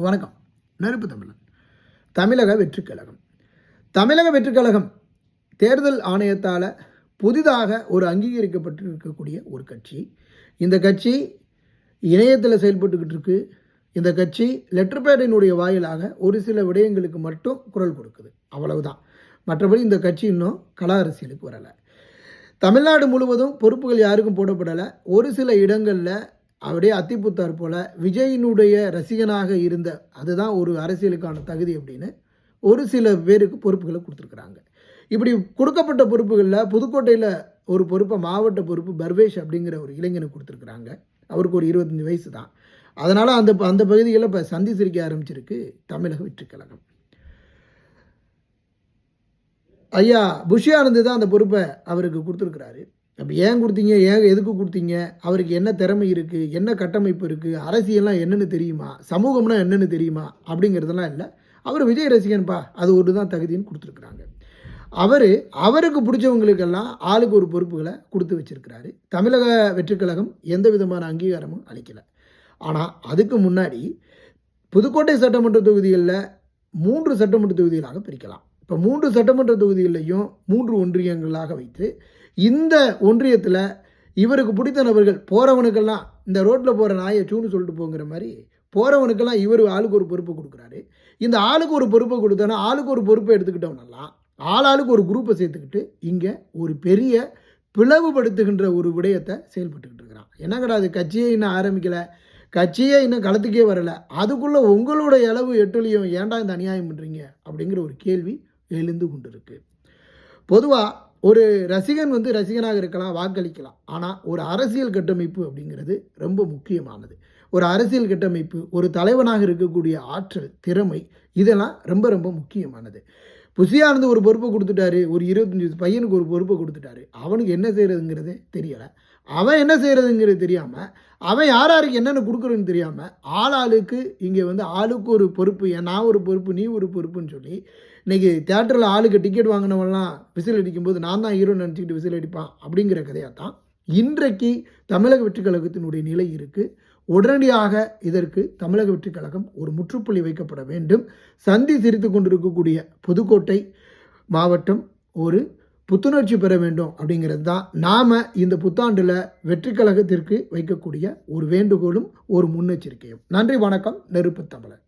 வணக்கம். நெருப்பு தமிழன். தமிழக வெற்றிக் கழகம். தமிழக வெற்றிக் கழகம் தேர்தல் ஆணையத்தால் புதிதாக ஒரு அங்கீகரிக்கப்பட்டிருக்கக்கூடிய ஒரு கட்சி. இந்த கட்சி இணையத்தில் செயல்பட்டுக்கிட்டு இருக்கு. இந்த கட்சி லெட்டர் பேடினுடைய வாயிலாக ஒரு சில விடயங்களுக்கு மட்டும் குரல் கொடுக்குது, அவ்வளவுதான். மற்றபடி இந்த கட்சி இன்னும் கள அரசியலுக்கு வரலை. தமிழ்நாடு முழுவதும் பொறுப்புகள் யாருக்கும் போடப்படலை. ஒரு சில இடங்களில் அப்படியே அத்திப்புத்தார் போல் விஜயினுடைய ரசிகனாக இருந்த, அதுதான் ஒரு அரசியலுக்கான தகுதி அப்படின்னு ஒரு சில பேருக்கு பொறுப்புகளை கொடுத்துருக்குறாங்க. இப்படி கொடுக்கப்பட்ட பொறுப்புகளில் புதுக்கோட்டையில் ஒரு பொறுப்பை, மாவட்ட பொறுப்பு பர்வேஷ் அப்படிங்கிற ஒரு இளைஞனுக்கு கொடுத்துருக்குறாங்க. அவருக்கு ஒரு 25 வயசு தான். அதனால் அந்த பகுதிகளில் இப்போ சந்தி சிரிக்க ஆரம்பிச்சிருக்கு தமிழக வெற்றிக் கழகம். ஐயா புஷி ஆனந்த் தான் அந்த பொறுப்பை அவருக்கு கொடுத்துருக்குறாரு. அப்போ ஏன் கொடுத்தீங்க, எதுக்கு கொடுத்தீங்க, அவருக்கு என்ன திறமை இருக்குது, என்ன கட்டமைப்பு இருக்குது, அரசியல்லாம் என்னென்னு தெரியுமா, சமூகம்னா என்னென்னு தெரியுமா அப்படிங்கிறதெல்லாம் இல்லை. அவர் விஜய் ரசிகன்பா, அது ஒரு தான் தகுதின்னு கொடுத்துருக்குறாங்க. அவருக்கு பிடிச்சவங்களுக்கெல்லாம் ஆளுக்கு ஒரு பொறுப்புகளை கொடுத்து வச்சிருக்கிறாரு. தமிழக வெற்றிக் கழகம் எந்த விதமான அங்கீகாரமும் அளிக்கலை. ஆனால் அதுக்கு முன்னாடி புதுக்கோட்டை சட்டமன்ற தொகுதிகளில் 3 சட்டமன்ற தொகுதிகளாக பிரிக்கலாம். இப்போ 3 சட்டமன்ற தொகுதிகளையும் 3 ஒன்றியங்களாக வைத்து, இந்த ஒன்றியத்தில் இவருக்கு பிடித்த நபர்கள் போகிறவனுக்கெல்லாம், இந்த ரோட்டில் போகிற நாயை சூன்னு சொல்லிட்டு போங்கிற மாதிரி போகிறவனுக்கெல்லாம் இவர் ஆளுக்கு ஒரு பொறுப்பை கொடுக்குறாரு. இந்த ஆளுக்கு ஒரு பொறுப்பை கொடுத்தோன்னா, ஆளுக்கு ஒரு பொறுப்பை எடுத்துக்கிட்டவனெல்லாம் ஆளுக்கு ஒரு குரூப்பை சேர்த்துக்கிட்டு இங்கே ஒரு பெரிய பிளவுபடுத்துகின்ற ஒரு விடயத்தை செயல்பட்டுக்கிட்டு இருக்கிறான். என்ன கிடையாது, கட்சியை இன்னும் ஆரம்பிக்கலை, கட்சியே இன்னும் களத்துக்கே வரலை, அதுக்குள்ளே உங்களுடைய அளவு எட்டுலையும் ஏன்டா இந்த அநியாயம் பண்ணுறீங்க அப்படிங்கிற ஒரு கேள்வி எழுந்து கொண்டு இருக்கு. பொதுவாக ஒரு ரசிகன் ரசிகனாக இருக்கலாம், வாக்களிக்கலாம். ஆனால் ஒரு அரசியல் கட்டமைப்பு அப்படிங்கிறது ரொம்ப முக்கியமானது. ஒரு அரசியல் கட்டமைப்பு, ஒரு தலைவனாக இருக்கக்கூடிய ஆற்றல், திறமை, இதெல்லாம் ரொம்ப ரொம்ப முக்கியமானது. புஷியானந்து ஒரு பொறுப்பை கொடுத்துட்டாரு, ஒரு 25 பையனுக்கு ஒரு பொறுப்பை கொடுத்துட்டாரு. அவனுக்கு என்ன செய்கிறதுங்கிறதே தெரியலை. அவன் என்ன செய்கிறதுங்கிறது தெரியாமல், அவன் யாருக்கு என்னென்ன கொடுக்குறன்னு தெரியாமல், ஆளுக்கு இங்கே ஆளுக்கு ஒரு பொறுப்பு, நான் ஒரு பொறுப்பு, நீ ஒரு பொறுப்புன்னு சொல்லி இன்றைக்கி தேட்டரில் ஆளுக்கு டிக்கெட் வாங்கினவெல்லாம் விசில் அடிக்கும்போது நான் தான் ஹீரோ நினச்சிக்கிட்டு விசில் அடிப்பான் அப்படிங்கிற கதையாக தான் இன்றைக்கு தமிழக வெற்றிக் கழகத்தினுடைய நிலை இருக்குது. உடனடியாக இதற்கு தமிழக வெற்றிக் கழகம் ஒரு முற்றுப்புள்ளி வைக்கப்பட வேண்டும். சந்தி சிரித்து கொண்டிருக்கக்கூடிய புதுக்கோட்டை மாவட்டம் ஒரு புத்துணர்ச்சி பெற வேண்டும் அப்படிங்கிறது தான் நாம் இந்த புத்தாண்டில் வெற்றிக் கழகத்திற்கு வைக்கக்கூடிய ஒரு வேண்டுகோளும் ஒரு முன்னெச்சரிக்கையும். நன்றி, வணக்கம். நெருப்பு தமிழன்.